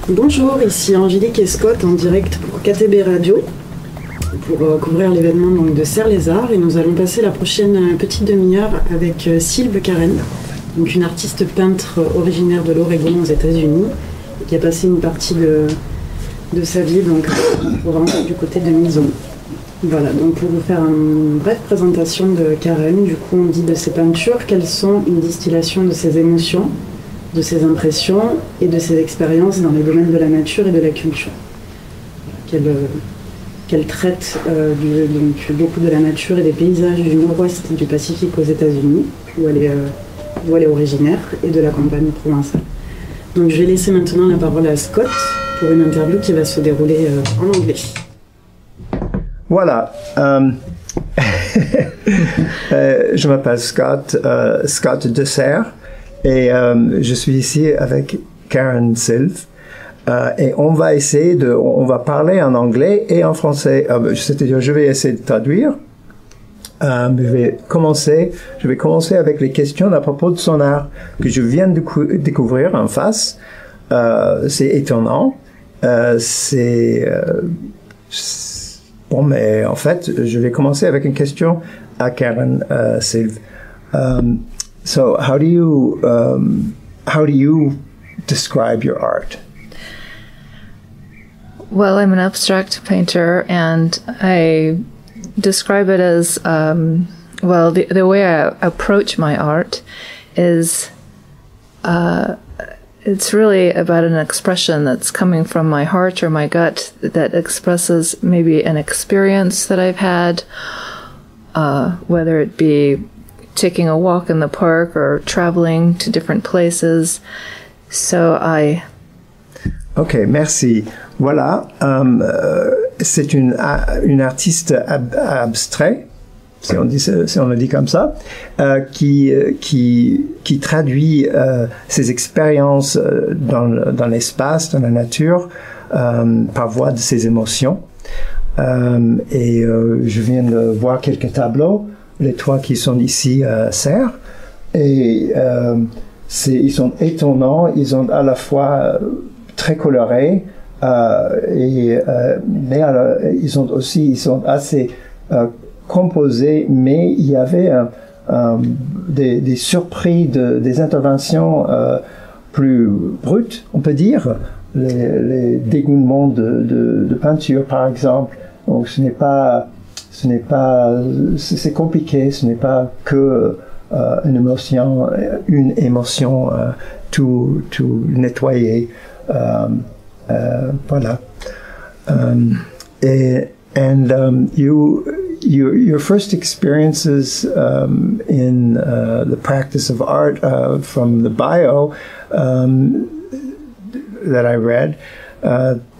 Bonjour, ici Angélique et Scott en direct pour KTB Radio pour couvrir l'événement donc, de Serre-les-Arts, et nous allons passer la prochaine petite demi-heure avec Sylve Karen, donc une artiste peintre originaire de l'Oregon aux États-Unis qui a passé une partie de sa vie donc, en Provence du côté de Mison. Voilà, donc pour vous faire une brève présentation de Karen, du coup on dit de ses peintures qu'elles sont une distillation de ses émotions, de ses impressions et de ses expériences dans les domaines de la nature et de la culture. Qu'elle traite donc, beaucoup de la nature et des paysages du nord-ouest du Pacifique aux États-Unis, où elle est originaire, et de la campagne provençale. Donc je vais laisser maintenant la parole à Scott pour une interview qui va se dérouler en anglais. Voilà. Je m'appelle Scott Deserre. Et je suis ici avec Karen Sylve, et on va parler en anglais et en français. C'est-à-dire, je vais essayer de traduire. Je vais commencer avec les questions à propos de son art que je viens de découvrir en face. C'est étonnant. Bon, mais en fait, je vais commencer avec une question à Karen Sylve. So how do you describe your art? Well, I'm an abstract painter, and I describe it as, the way I approach my art is, it's really about an expression that's coming from my heart or my gut that expresses maybe an experience that I've had, whether it be taking a walk in the park or traveling to different places. Ok, merci. Voilà, c'est une artiste abstrait, si on le dit comme ça, qui traduit ses expériences dans l'espace, dans la nature, par voie de ses émotions. Je viens de voir quelques tableaux. Les trois qui sont ici Serre, et ils sont étonnants, ils sont à la fois très colorés, mais ils sont assez composés, mais il y avait des surprises, des interventions plus brutes, on peut dire, les dégoulements de peinture par exemple. Donc c'est compliqué, ce n'est pas que une émotion tout nettoyée, voilà. Your first experiences in the practice of art from the bio that I read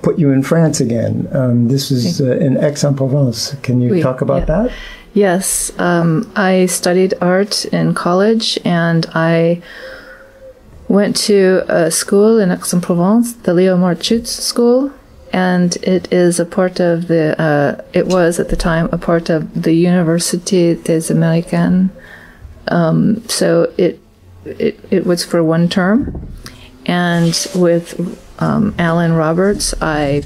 put you in France again. This is in Aix-en-Provence. Can you talk about that? Yes. I studied art in college, and I went to a school in Aix-en-Provence, the Leo Marchutz School, and it is a part of it was at the time a part of the Université des Américains. So it was for one term, and with Alan Roberts, I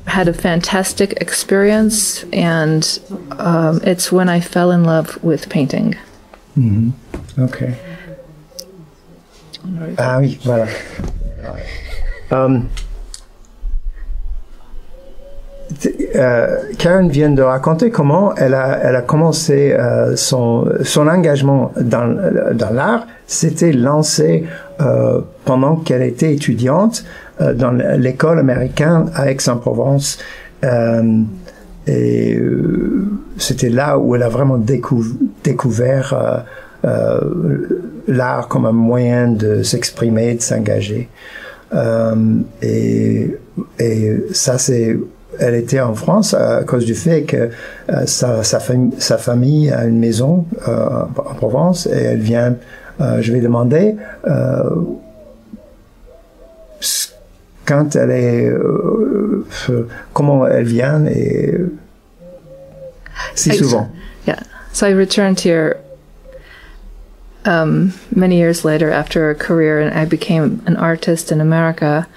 had a fantastic experience, and it's when I fell in love with painting. Mm-hmm. Okay. Ah oui, voilà. Karen vient de raconter comment elle a commencé son engagement dans l'art. C'était lancé pendant qu'elle était étudiante dans l'école américaine à Aix-en-Provence, et c'était là où elle a vraiment découvert l'art comme un moyen de s'exprimer, de s'engager, et ça elle était en France à cause du fait que sa famille a une maison en Provence, et elle vient. Je vais demander quand elle est, comment elle vient, et si souvent. Yeah. So I returned here many years later, after a career, and I became an artist in America,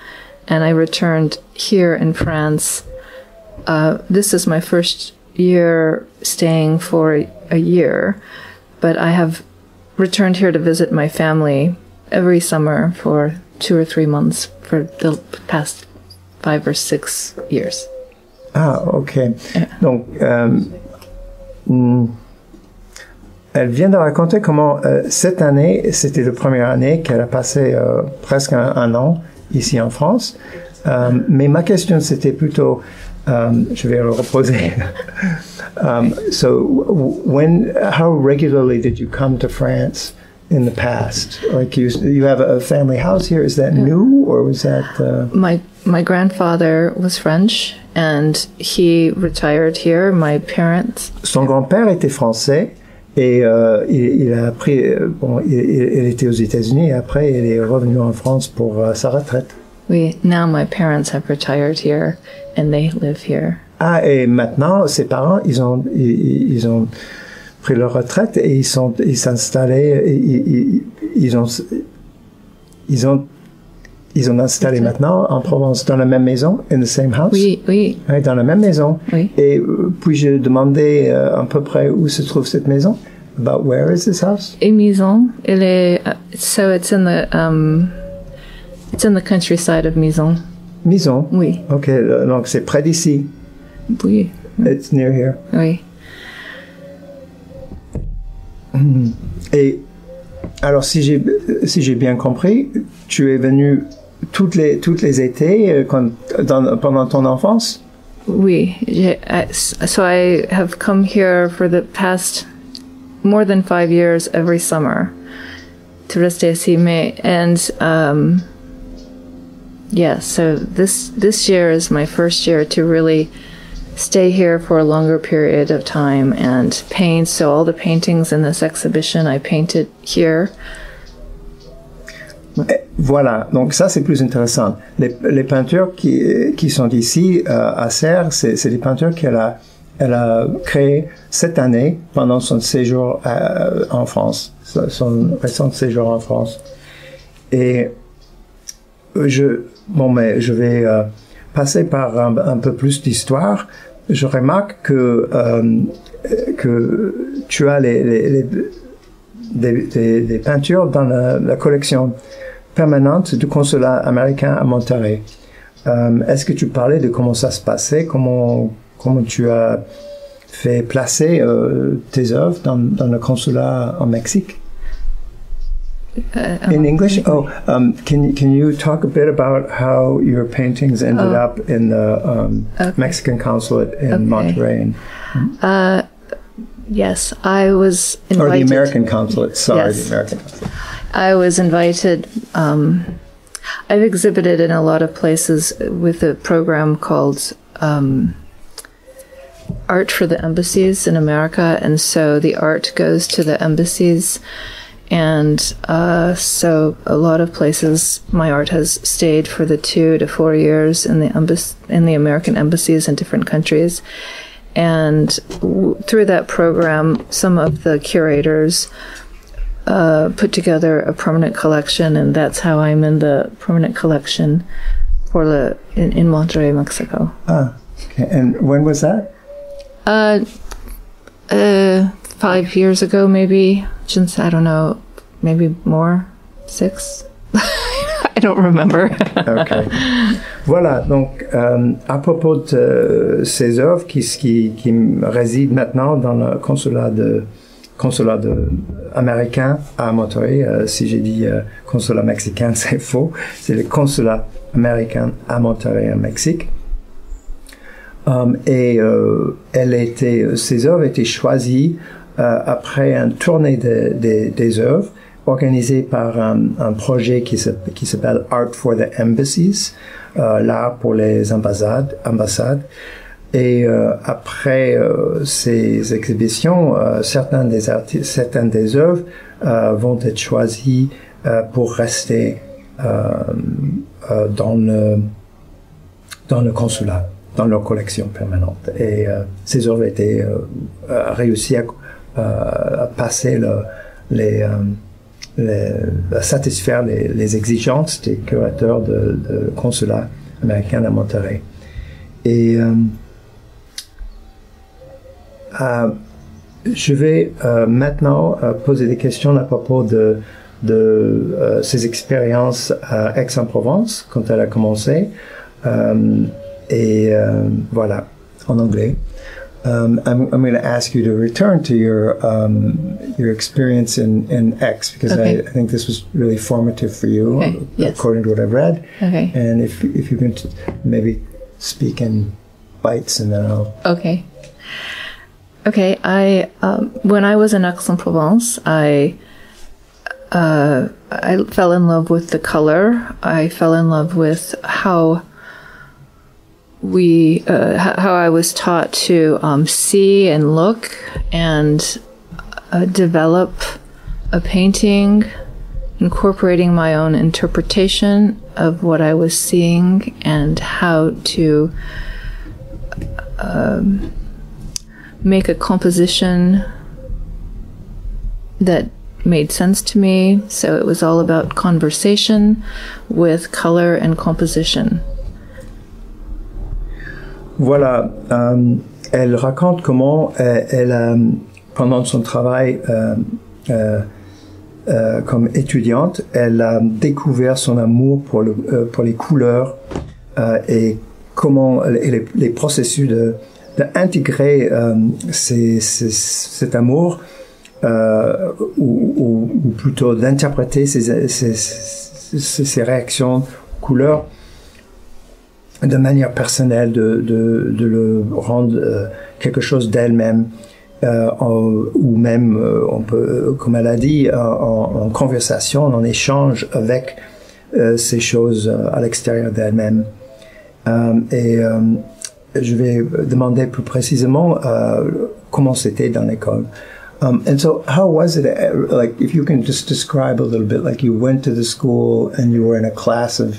and I returned here in France. This is my first year staying for a year, but I have returned here to visit my family every summer for 2 or 3 months for the past 5 or 6 years. Ah, ok. Yeah. Donc, elle vient de raconter comment cette année, c'était la première année qu'elle a passé presque un an ici en France. Mais ma question, c'était plutôt, je vais le reposer. So, how regularly did you come to France in the past? Like you have a family house here. Is that new, or was that? My grandfather was French, and he retired here. My parents. Son grand-père était français. Et il a appris, il était aux États-Unis et après il est revenu en France pour sa retraite. Now my parents have retired here and they live here. Ah, et maintenant ses parents ils ont pris leur retraite et ils s'installaient, ils ont installé maintenant en Provence, dans la même maison, in the same house. Oui. Oui, dans la même maison. Oui. Et puis-je demander à peu près où se trouve cette maison? About where is this house? Et Mison, so it's in the countryside of Mison. Mison? Oui. Ok, donc c'est près d'ici. Oui. It's near here. Oui. Et alors, si j'ai bien compris, tu es venu toutes les étés pendant ton enfance? Oui. So I have come here for the past more than 5 years every summer to rester ici. So this year is my first year to really stay here for a longer period of time and paint. So all the paintings in this exhibition I painted here. Voilà, donc ça c'est plus intéressant. Les peintures qui sont ici à Serres, c'est des peintures qu'elle a créées cette année pendant son séjour en France, son récent séjour en France. Et je vais passer par un peu plus d'histoire. Je remarque que tu as des peintures dans la collection permanente du consulat américain à Monterrey. Est-ce que tu parlais de comment ça se passait, comment tu as fait placer tes œuvres dans le consulat en Mexique? In English? Can you talk a bit about how your paintings ended up in the Mexican consulate in Monterrey? Yes, I was invited. Or the American consulate, sorry, Yes. the American consulate. I was invited. I've exhibited in a lot of places with a program called Art for the Embassies in America, and so the art goes to the embassies. And so a lot of places my art has stayed for the 2 to 4 years in the American embassies in different countries. And through that program, some of the curators put together a permanent collection, and that's how I'm in the permanent collection in Monterrey, Mexico. Ah, okay. And when was that? 5 years ago, maybe. Since, I don't know, maybe more, 6. I don't remember. Okay. Voilà, donc à propos de ces œuvres qui résident maintenant dans le consulat américain à Monterrey, si j'ai dit consulat mexicain, c'est faux, c'est le consulat américain à Monterrey, en Mexique. Ces œuvres étaient choisies après une tournée des œuvres organisée par un projet qui s'appelle Art for the Embassies, l'art pour les ambassades. Et après ces exhibitions, certaines des œuvres vont être choisies pour rester dans le consulat, dans leur collection permanente. Et ces œuvres étaient réussi à passer satisfaire les exigences des curateurs de consulat américain à Monterrey. Et je vais maintenant poser des questions à propos de ses expériences à Aix-en-Provence quand elle a commencé. Voilà, en anglais. I'm going to ask you to return to your experience in Aix, because Okay. I think this was really formative for you, Okay, yes. according to what I've read. Okay. And if you can maybe speak in bites, and then I'll. Okay. Okay. When I was in Aix-en-Provence, I fell in love with the color. I fell in love with how I was taught to see and look and develop a painting, incorporating my own interpretation of what I was seeing, and how to make a composition that made sense to me. So it was all about conversation with color and composition. Voilà, elle raconte comment pendant son travail comme étudiante, elle a découvert son amour pour les couleurs et comment les processus d'intégrer cet amour ou plutôt d'interpréter ces réactions aux couleurs de manière personnelle, de le rendre quelque chose d'elle-même, ou même, on peut, comme elle a dit, en conversation, en échange avec ces choses à l'extérieur d'elle-même. Je vais demander plus précisément comment c'était dans l'école. And so, how was it? Like, if you can just describe a little bit, like you went to the school and you were in a class of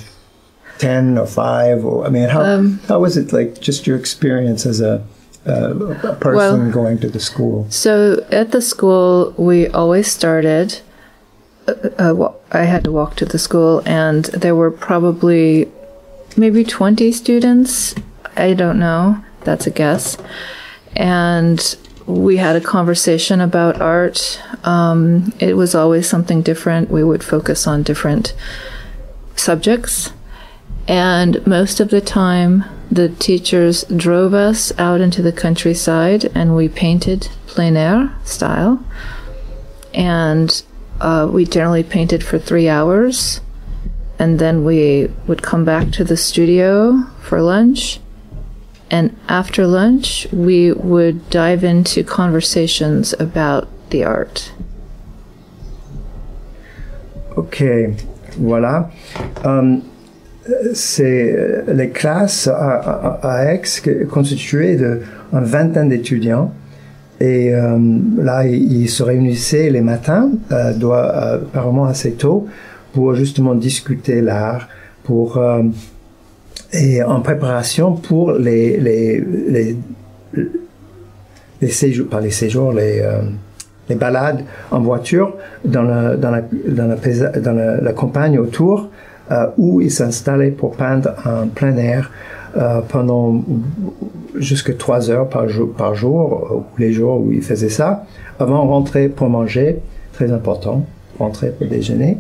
10 or 5, or I mean, how was it, like, just your experience as a person going to the school? So at the school, we always started. I had to walk to the school, and there were probably maybe 20 students. I don't know. That's a guess. And we had a conversation about art. It was always something different. We would focus on different subjects. And most of the time, the teachers drove us out into the countryside, and we painted plein air style. And we generally painted for 3 hours. And then we would come back to the studio for lunch. And after lunch, we would dive into conversations about the art. Ok, voilà. C'est les classes à Aix constituées d'une vingtaine d'étudiants. Et là, ils se réunissaient les matins, apparemment assez tôt, pour justement discuter l'art, et en préparation pour les séjours, pas les séjours, les balades en voiture dans la campagne autour, où ils s'installaient pour peindre en plein air pendant jusqu'à 3 heures par jour, les jours où ils faisaient ça, avant de rentrer pour manger, très important, rentrer pour déjeuner.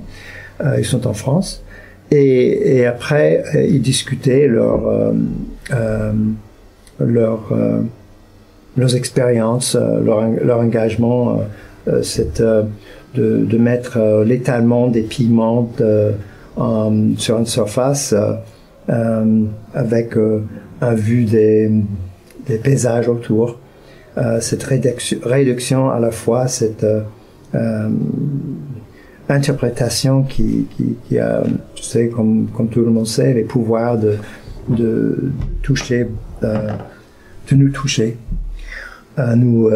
Ils sont en France. Et après, ils discutaient leurs expériences, leur engagement, de mettre l'étalement des pigments sur une surface avec un vue des paysages autour. Cette réduction à la fois, cette interprétation qui a, tu sais, comme tout le monde sait, les pouvoirs de toucher, de nous toucher, à nous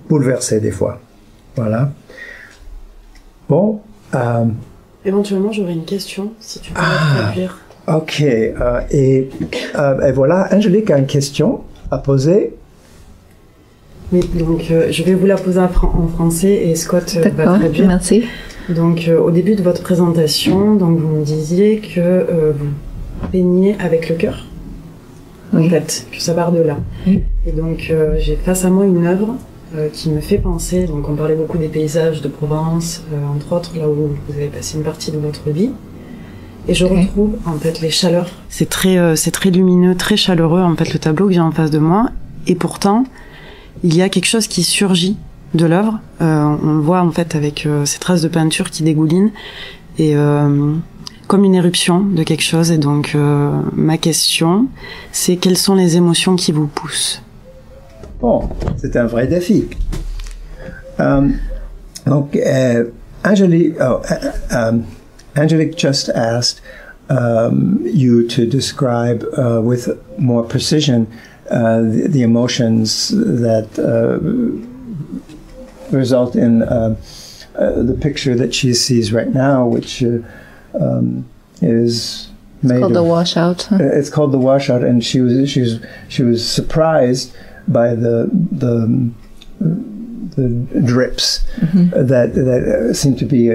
bouleverser des fois. Voilà. Bon. Éventuellement, j'aurais une question, si tu peux traduire. Ok. Et voilà, Angélique a une question à poser. Oui, donc je vais vous la poser en français et Scott va D'accord, traduire. merci. Donc au début de votre présentation, donc vous me disiez que vous peignez avec le cœur. Oui. En fait, que ça part de là. Oui. Et donc j'ai face à moi une œuvre qui me fait penser, donc on parlait beaucoup des paysages de Provence, entre autres là où vous avez passé une partie de votre vie. Et je retrouve en fait les chaleurs. C'est très lumineux, très chaleureux en fait le tableau que j'ai en face de moi. Et pourtant, il y a quelque chose qui surgit de l'œuvre. On le voit en fait avec ces traces de peinture qui dégoulinent et comme une éruption de quelque chose. Et donc ma question, c'est quelles sont les émotions qui vous poussent? Bon, c'est un vrai défi. Donc, Angelique just asked you to describe with more precision the emotions that result in the picture that she sees right now, which is made called the washout. It's called the washout, and she was surprised by the drips that seem to be.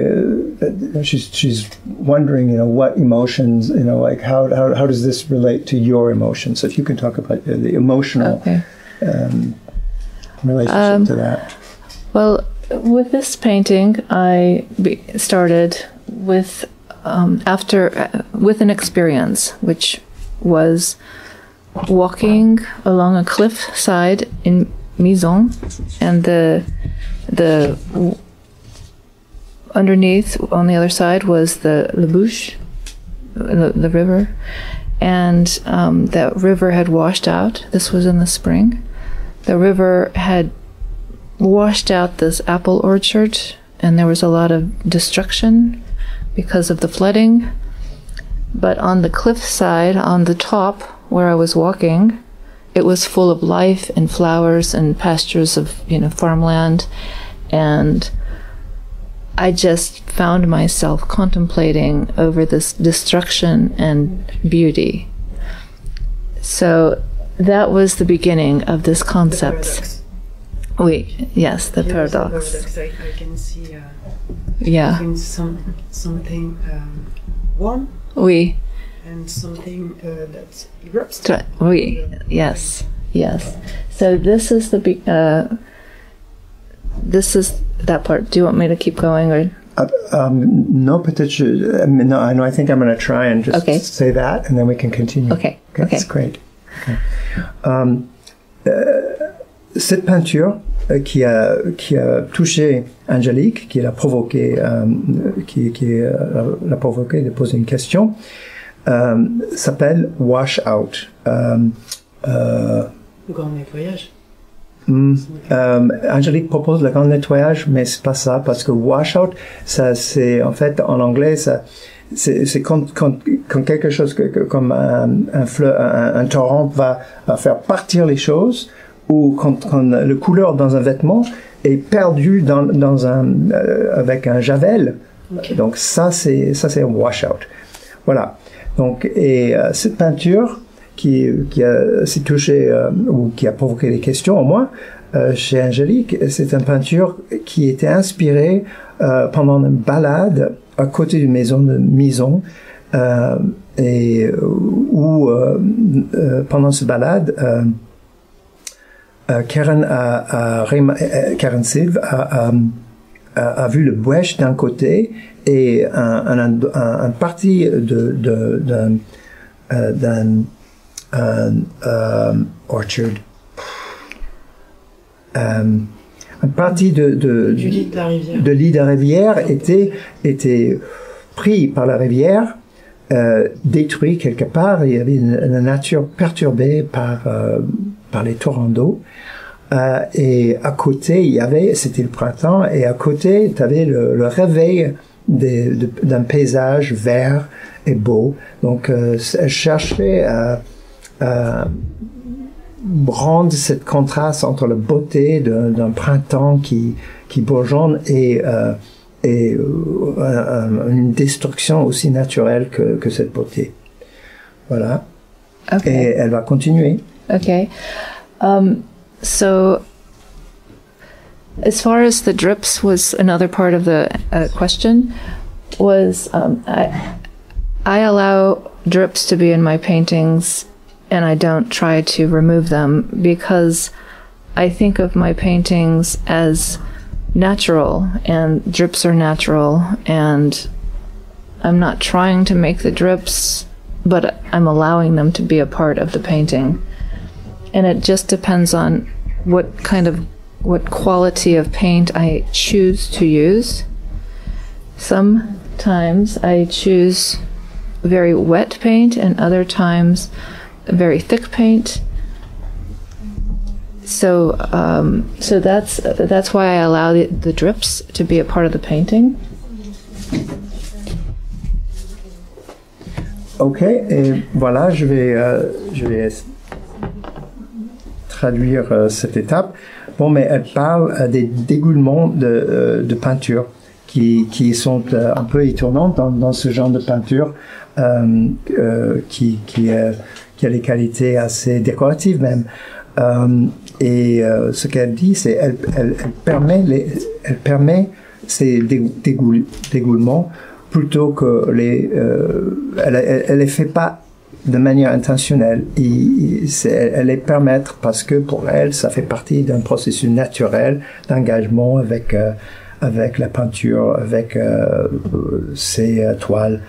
She's wondering, what emotions, like how does this relate to your emotions? So if you can talk about the emotional relationship to that. Well, with this painting, I started with with an experience, which was walking along a cliff side in Mison, and the underneath on the other side was the La Bouche, the river, and that river had washed out. This was in the spring. The river had washed out this apple orchard, and there was a lot of destruction because of the flooding. But on the cliff side, on the top where I was walking, it was full of life and flowers and pastures of, farmland. And I just found myself contemplating over this destruction and beauty. So that was the beginning of this concept. Oui, yes, the paradox. I can see Yeah. something warm Oui. and something that erupts. Oui, yes, yes. So this is this is that part. Do you want me to keep going or? No, peut-être. No, I think I'm going to try and just say that, and then we can continue. Okay. That's great. Okay. Cette peinture qui a touché Angelique, qui l'a provoqué, l'a provoqué de poser une question, s'appelle Wash Out. Le grand nettoyage. Angelique propose le grand nettoyage, mais c'est pas ça, parce que wash out, ça, c'est, en fait, en anglais, ça, c'est quand quelque chose comme un torrent va faire partir les choses, ou quand le couleur dans un vêtement est perdu avec un javel. Okay. Donc ça c'est un wash out. Voilà. Donc cette peinture qui s'est touchée ou qui a provoqué des questions au moins chez Angelique, c'est une peinture qui était inspirée pendant une balade à côté d'une maison de Mison et où pendant cette balade Karen Silve a vu le Buech d'un côté et un parti d'un orchard. Un parti du lit de la rivière était pris par la rivière, détruit quelque part. Il y avait une nature perturbée par les torrents d'eau. Et à côté, c'était le printemps, et à côté, tu avais le réveil d'un paysage vert et beau. Donc, elle cherchait à rendre cette contraste entre la beauté d'un printemps qui bourgeonne et une destruction aussi naturelle que cette beauté. Voilà. Okay. Et elle va continuer. Okay. So As far as the drips was another part of the question, was I allow drips to be in my paintings and I don't try to remove them because I think of my paintings as natural and drips are natural and I'm not trying to make the drips, but I'm allowing them to be a part of the painting. And it just depends on what quality of paint I choose to use. Sometimes I choose very wet paint and other times very thick paint. So that's why I allow the drips to be a part of the painting. Ok, et voilà, je vais traduire cette étape. Bon, mais elle parle des dégoulements de peinture qui sont un peu étonnantes dans ce genre de peinture qui a des qualités assez décoratives même. Et ce qu'elle dit, c'est elle permet ces dégoulements plutôt que elle les fait pas de manière intentionnelle. Elle les permet parce que pour elle, ça fait partie d'un processus naturel d'engagement avec la peinture, avec ses toiles.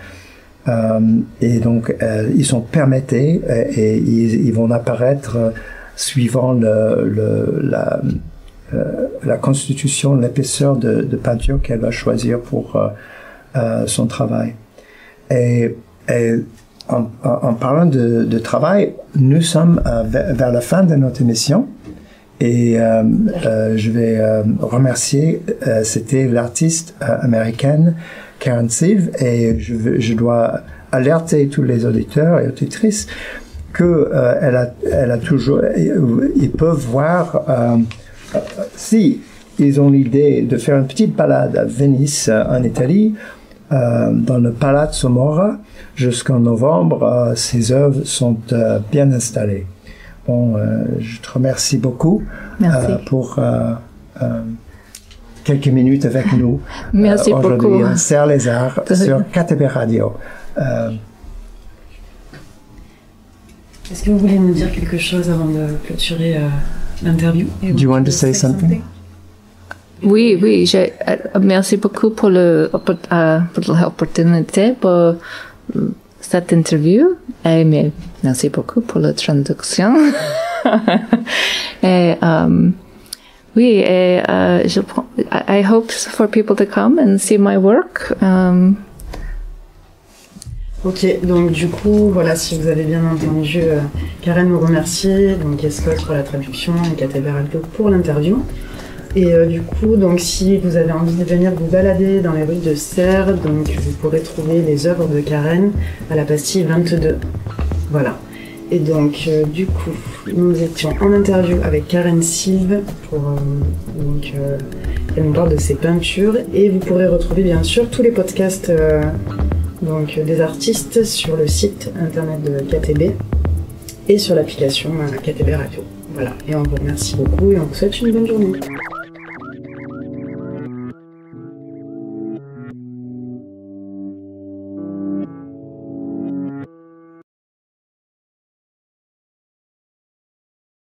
Et donc, ils sont permettés et ils vont apparaître suivant la constitution, l'épaisseur de peinture qu'elle va choisir pour son travail. Et en parlant de travail, nous sommes vers la fin de notre émission et je vais remercier, c'était l'artiste américaine Karen Silve et je dois alerter tous les auditeurs et auditrices que elle a toujours, ils peuvent voir si ils ont l'idée de faire une petite balade à Venise en Italie, dans le Palazzo Mora jusqu'en novembre, ces œuvres sont bien installées. Bon, je te remercie beaucoup pour quelques minutes avec nous. Merci aujourd'hui, beaucoup. Serre les Arts sur KTB Radio. Est-ce que vous voulez nous dire quelque chose avant de clôturer l'interview? Do you want to say something? Oui, merci beaucoup pour l'opportunité pour cette interview et merci beaucoup pour la traduction. Et oui, et I hope for people to come and see my work. Ok, donc du coup, voilà, si vous avez bien entendu, Karen nous remercie, donc Scott pour la traduction et KTB Radio pour l'interview. Et du coup, donc si vous avez envie de venir vous balader dans les rues de Serres, donc vous pourrez trouver les œuvres de Karen à la pastille 22. Voilà. Et donc du coup, nous étions en interview avec Karen Silve pour elle nous parle de ses peintures et vous pourrez retrouver bien sûr tous les podcasts donc des artistes sur le site internet de KTB et sur l'application KTB Radio. Voilà. Et on vous remercie beaucoup et on vous souhaite une bonne journée.